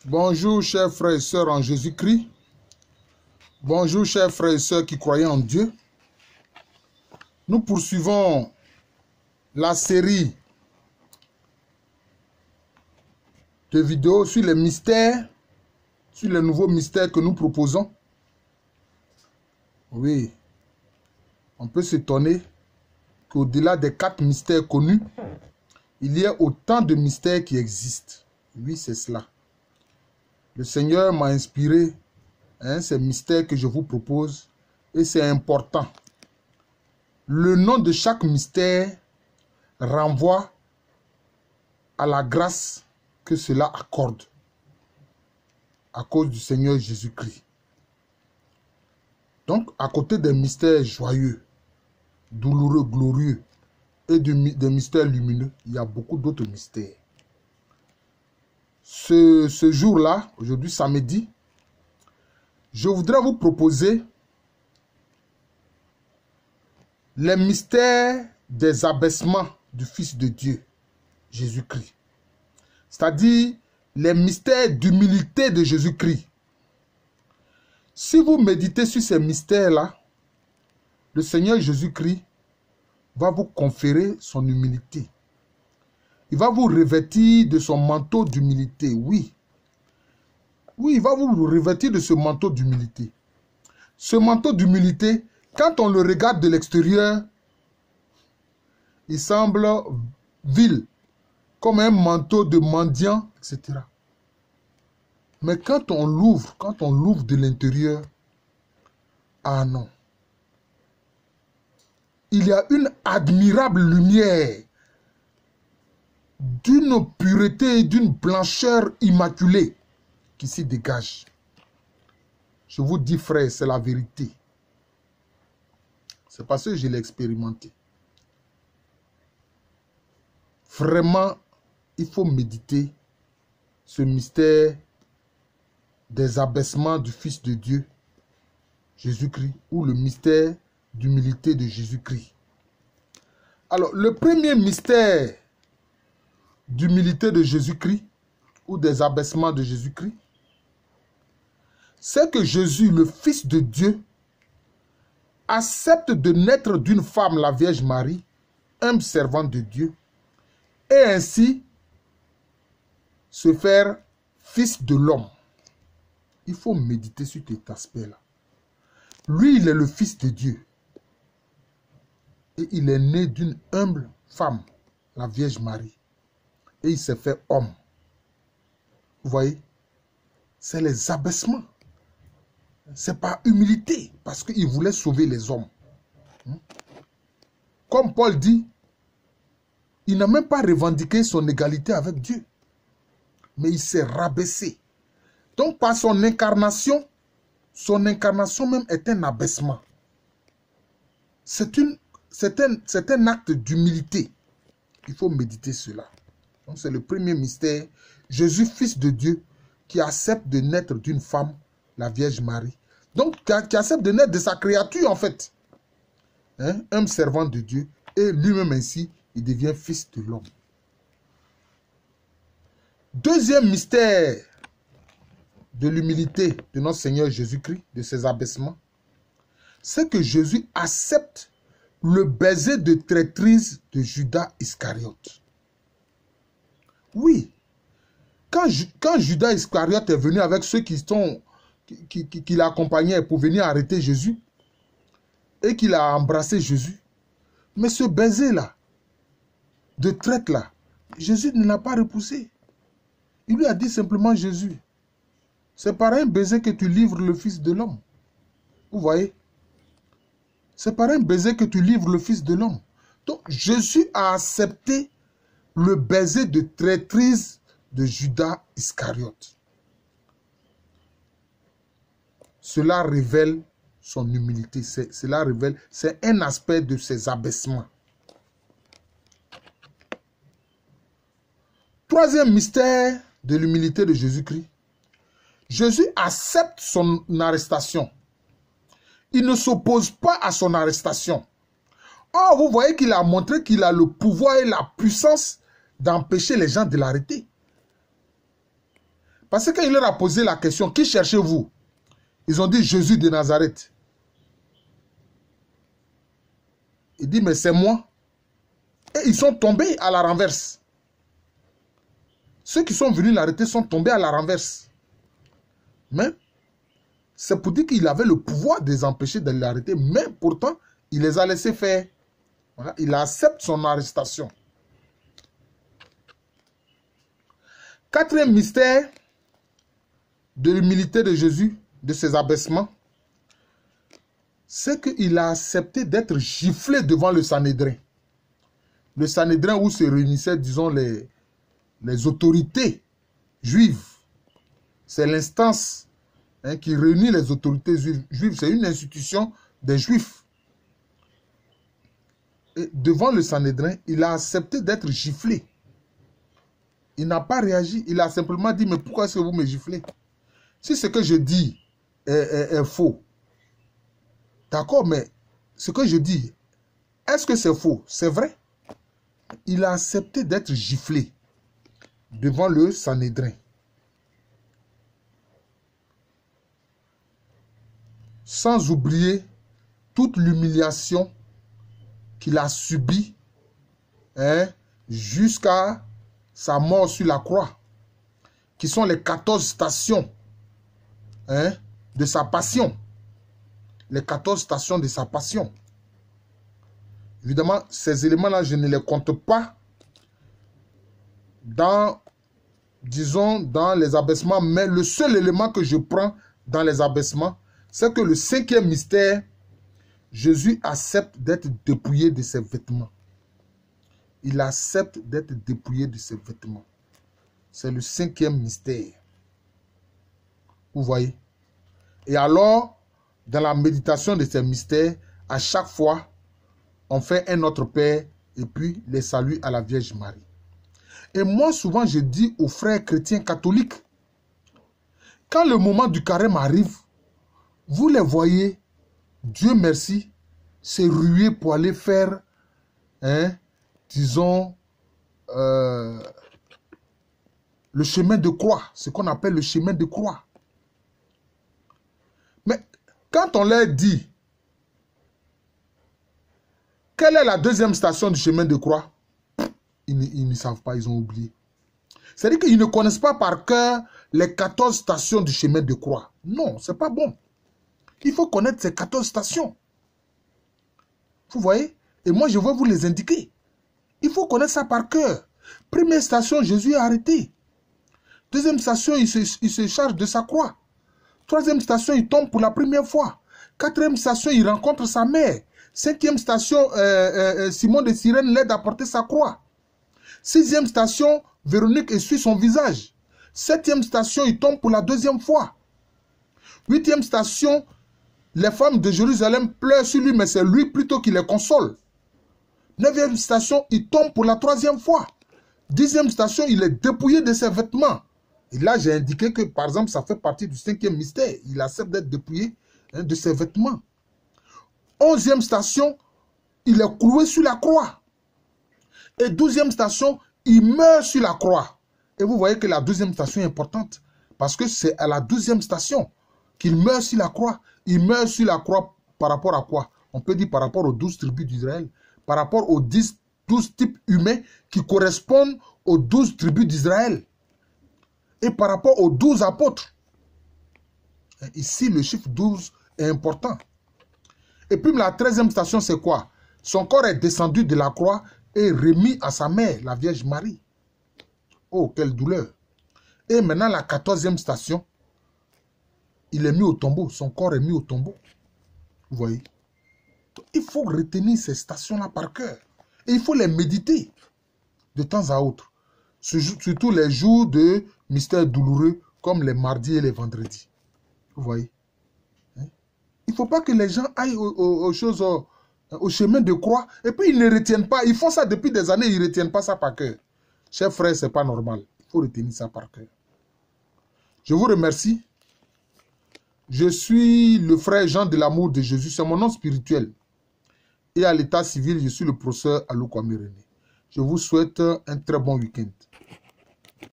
Bonjour chers frères et sœurs en Jésus-Christ. Bonjour chers frères et sœurs qui croyaient en Dieu. Nous poursuivons la série de vidéos sur les mystères, sur les nouveaux mystères que nous proposons. Oui, on peut s'étonner qu'au-delà des 4 mystères connus, il y a autant de mystères qui existent. Oui, c'est cela. Le Seigneur m'a inspiré ces mystères que je vous propose et c'est important. Le nom de chaque mystère renvoie à la grâce que cela accorde à cause du Seigneur Jésus-Christ. Donc, à côté des mystères joyeux, douloureux, glorieux et des mystères lumineux, il y a beaucoup d'autres mystères. Ce jour-là, aujourd'hui samedi, je voudrais vous proposer les mystères des abaissements du Fils de Dieu, Jésus-Christ. C'est-à-dire les mystères d'humilité de Jésus-Christ. Si vous méditez sur ces mystères-là, le Seigneur Jésus-Christ va vous conférer son humilité. Il va vous revêtir de son manteau d'humilité, oui. Oui, il va vous revêtir de ce manteau d'humilité. Ce manteau d'humilité, quand on le regarde de l'extérieur, il semble vil, comme un manteau de mendiant, etc. Mais quand on l'ouvre de l'intérieur, ah non. Il y a une admirable lumière, d'une pureté et d'une blancheur immaculée qui s'y dégage. Je vous dis, frère, c'est la vérité. C'est parce que je l'ai expérimenté. Vraiment, il faut méditer ce mystère des abaissements du Fils de Dieu, Jésus-Christ, ou le mystère d'humilité de Jésus-Christ. Alors, le premier mystère d'humilité de Jésus-Christ, ou des abaissements de Jésus-Christ, c'est que Jésus, le Fils de Dieu, accepte de naître d'une femme, la Vierge Marie, humble servante de Dieu, et ainsi se faire fils de l'homme. Il faut méditer sur cet aspect-là. Lui, il est le Fils de Dieu. Et il est né d'une humble femme, la Vierge Marie. Et il s'est fait homme. Vous voyez? C'est les abaissements. C'est par humilité, parce qu'il voulait sauver les hommes. Comme Paul dit, il n'a même pas revendiqué son égalité avec Dieu. Mais il s'est rabaissé. Donc par son incarnation même est un abaissement. C'est un acte d'humilité. Il faut méditer cela. Donc c'est le premier mystère. Jésus, Fils de Dieu, qui accepte de naître d'une femme, la Vierge Marie. Donc qui accepte de naître de sa créature en fait. Un servant de Dieu. Et lui-même ainsi, il devient fils de l'homme. Deuxième mystère de l'humilité de notre Seigneur Jésus-Christ, de ses abaissements, c'est que Jésus accepte le baiser de traîtrise de Judas Iscariote. Oui, quand Judas Iscariote est venu avec ceux qui l'accompagnaient pour venir arrêter Jésus, et qu'il a embrassé Jésus, mais ce baiser-là, de traite-là, Jésus ne l'a pas repoussé. Il lui a dit simplement, Jésus, c'est par un baiser que tu livres le Fils de l'homme. Vous voyez? C'est par un baiser que tu livres le Fils de l'homme. Donc, Jésus a accepté le baiser de traîtrise de Judas Iscariote. Cela révèle son humilité. C'est un aspect de ses abaissements. Troisième mystère de l'humilité de Jésus-Christ. Jésus accepte son arrestation. Il ne s'oppose pas à son arrestation. Or, vous voyez qu'il a montré qu'il a le pouvoir et la puissance d'empêcher les gens de l'arrêter. Parce que quand il leur a posé la question, qui cherchez-vous? Ils ont dit Jésus de Nazareth. Il dit, mais c'est moi. Et ils sont tombés à la renverse. Ceux qui sont venus l'arrêter sont tombés à la renverse. Mais c'est pour dire qu'il avait le pouvoir de les empêcher de l'arrêter. Mais pourtant, il les a laissés faire. Voilà, il accepte son arrestation. Quatrième mystère de l'humilité de Jésus, de ses abaissements, c'est qu'il a accepté d'être giflé devant le Sanhédrin. Le Sanhédrin où se réunissaient, disons, les autorités juives. C'est l'instance qui réunit les autorités juives. C'est une institution des Juifs. Et devant le Sanhédrin, il a accepté d'être giflé. Il n'a pas réagi. Il a simplement dit, mais pourquoi est-ce que vous me giflez? Si ce que je dis est faux, d'accord, mais ce que je dis, est-ce que c'est faux? C'est vrai. Il a accepté d'être giflé devant le Sanhédrin. Sans oublier toute l'humiliation qu'il a subie jusqu'à sa mort sur la croix, qui sont les 14 stations de sa passion. Les 14 stations de sa passion. Évidemment, ces éléments-là, je ne les compte pas dans, disons, dans les abaissements, mais le seul élément que je prends dans les abaissements, c'est que le cinquième mystère, Jésus accepte d'être dépouillé de ses vêtements. Il accepte d'être dépouillé de ses vêtements. C'est le cinquième mystère. Vous voyez? Et alors, dans la méditation de ces mystères, à chaque fois, on fait un Notre Père et puis les saluts à la Vierge Marie. Et moi, souvent, je dis aux frères chrétiens catholiques, quand le moment du carême arrive, vous les voyez, Dieu merci, se ruer pour aller faire, disons, le chemin de croix, ce qu'on appelle le chemin de croix. Mais quand on leur dit, quelle est la deuxième station du chemin de croix? Ils ne savent pas, ils ont oublié. C'est-à-dire qu'ils ne connaissent pas par cœur les 14 stations du chemin de croix. Non, ce n'est pas bon. Il faut connaître ces 14 stations. Vous voyez? Et moi, je vais vous les indiquer. Il faut connaître ça par cœur. Première station, Jésus est arrêté. Deuxième station, il se charge de sa croix. Troisième station, il tombe pour la première fois. Quatrième station, il rencontre sa mère. Cinquième station, Simon de Cyrène l'aide à porter sa croix. Sixième station, Véronique essuie son visage. Septième station, il tombe pour la deuxième fois. Huitième station, les femmes de Jérusalem pleurent sur lui, mais c'est lui plutôt qui les console. Neuvième station, il tombe pour la troisième fois. Dixième station, il est dépouillé de ses vêtements. Et là, j'ai indiqué que, par exemple, ça fait partie du cinquième mystère. Il accepte d'être dépouillé de ses vêtements. Onzième station, il est cloué sur la croix. Et douzième station, il meurt sur la croix. Et vous voyez que la deuxième station est importante. Parce que c'est à la douzième station qu'il meurt sur la croix. Il meurt sur la croix par rapport à quoi? On peut dire par rapport aux 12 tribus d'Israël. Par rapport aux 12 types humains qui correspondent aux 12 tribus d'Israël. Et par rapport aux 12 apôtres. Ici, le chiffre 12 est important. Et puis la 13e station, c'est quoi? Son corps est descendu de la croix et remis à sa mère, la Vierge Marie. Oh, quelle douleur! Et maintenant, la 14e station, il est mis au tombeau. Son corps est mis au tombeau. Vous voyez? Il faut retenir ces stations-là par cœur. Et il faut les méditer de temps à autre. Surtout les jours de mystères douloureux, comme les mardis et les vendredis. Vous voyez? Il ne faut pas que les gens aillent aux choses, au chemin de croix, et puis ils ne retiennent pas. Ils font ça depuis des années, ils ne retiennent pas ça par cœur. Chers frères, ce n'est pas normal. Il faut retenir ça par cœur. Je vous remercie. Je suis le frère Jean de l'amour de Jésus. C'est mon nom spirituel. Et à l'état civil, je suis le professeur Alou Kwame René. Je vous souhaite un très bon week-end.